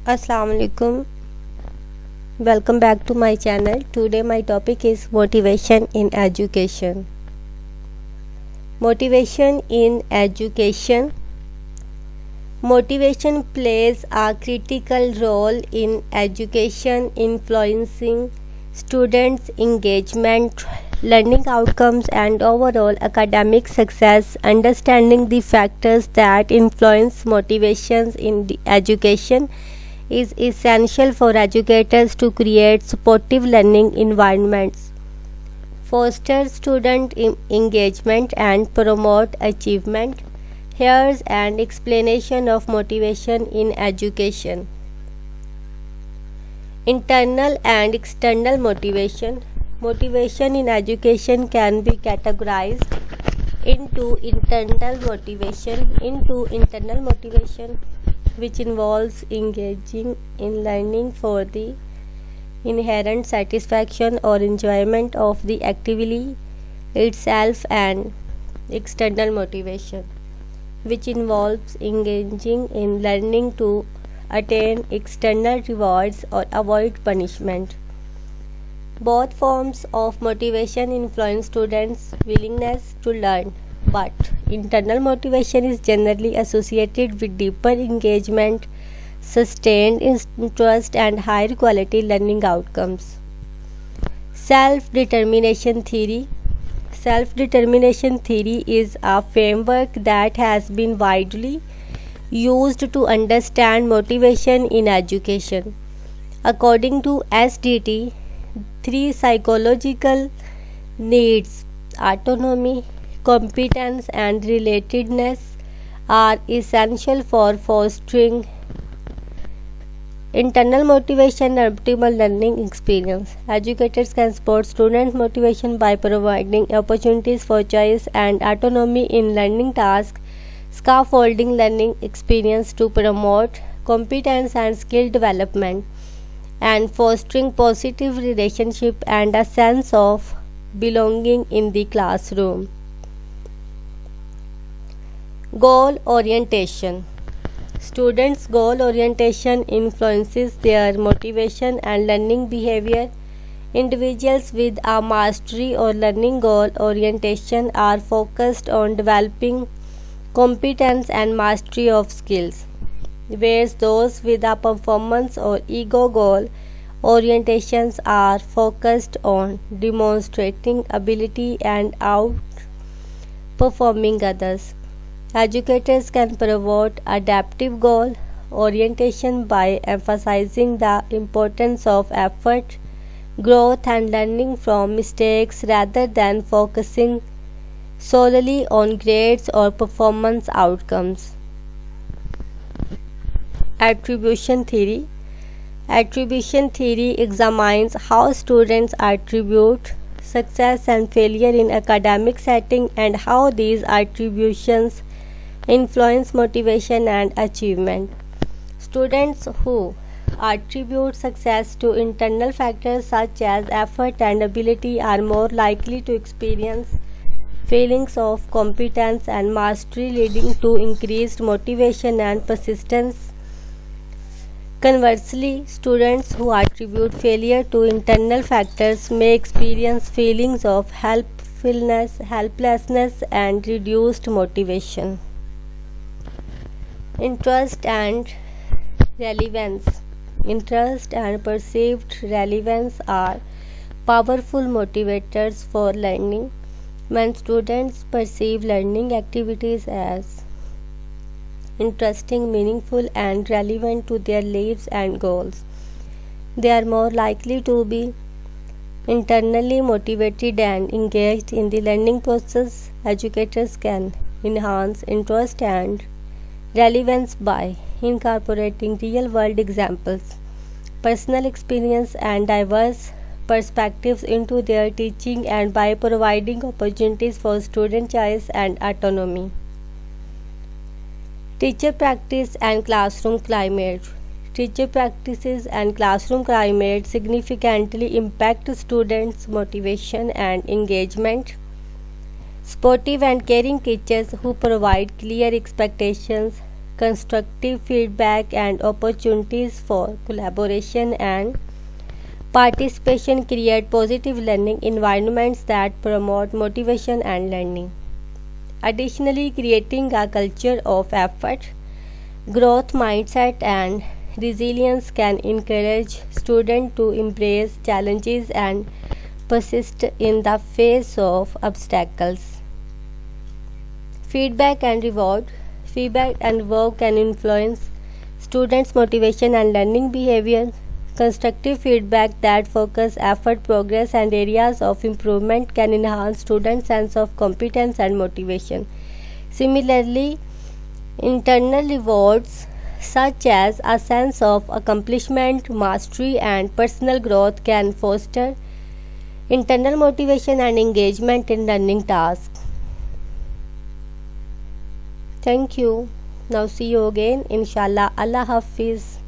Assalamu alaikum. Welcome back to my channel. Today my topic is motivation in education. Motivation in education. Motivation plays a critical role in education, influencing students' engagement, learning outcomes, and overall academic success. Understanding the factors that influence motivations in the education is essential for educators to create supportive learning environments, foster student engagement, and promote achievement. Here's an explanation of motivation in education. Internal and external motivation. Motivation in education can be categorized into internal motivation, which involves engaging in learning for the inherent satisfaction or enjoyment of the activity itself, and external motivation, which involves engaging in learning to attain external rewards or avoid punishment. Both forms of motivation influence students' willingness to learn, but internal motivation is generally associated with deeper engagement, sustained interest, and higher quality learning outcomes. Self-determination theory. Self-determination theory is a framework that has been widely used to understand motivation in education. According to SDT, three psychological needs, autonomy, competence, and relatedness, are essential for fostering internal motivation and optimal learning experience. Educators can support student motivation by providing opportunities for choice and autonomy in learning tasks, scaffolding learning experience to promote competence and skill development, and fostering positive relationship and a sense of belonging in the classroom. Goal orientation. Students' goal orientation influences their motivation and learning behavior. Individuals with a mastery or learning goal orientation are focused on developing competence and mastery of skills, whereas those with a performance or ego goal orientations are focused on demonstrating ability and outperforming others. Educators can promote adaptive goal orientation by emphasizing the importance of effort, growth, and learning from mistakes rather than focusing solely on grades or performance outcomes. Attribution theory. Attribution theory examines how students attribute success and failure in academic setting and how these attributions influence motivation and achievement. Students who attribute success to internal factors such as effort and ability are more likely to experience feelings of competence and mastery, leading to increased motivation and persistence. Conversely, students who attribute failure to internal factors may experience feelings of helplessness, and reduced motivation. Interest and relevance. Interest and perceived relevance are powerful motivators for learning. When students perceive learning activities as interesting, meaningful, and relevant to their lives and goals, they are more likely to be internally motivated and engaged in the learning process. Educators can enhance interest and relevance by incorporating real-world examples, personal experience, and diverse perspectives into their teaching, and by providing opportunities for student choice and autonomy. Teacher practice and classroom climate. Teacher practices and classroom climate significantly impact students' motivation and engagement. Supportive and caring teachers who provide clear expectations, constructive feedback and opportunities for collaboration and participation create positive learning environments that promote motivation and learning. Additionally, creating a culture of effort, growth mindset, and resilience can encourage students to embrace challenges and persist in the face of obstacles. Feedback and reward. Feedback and reward can influence students' motivation and learning behavior. Constructive feedback that focus effort, progress, and areas of improvement can enhance students' sense of competence and motivation. Similarly, internal rewards such as a sense of accomplishment, mastery, and personal growth can foster internal motivation and engagement in learning tasks. Thank you. Now see you again. Inshallah. Allah Hafiz.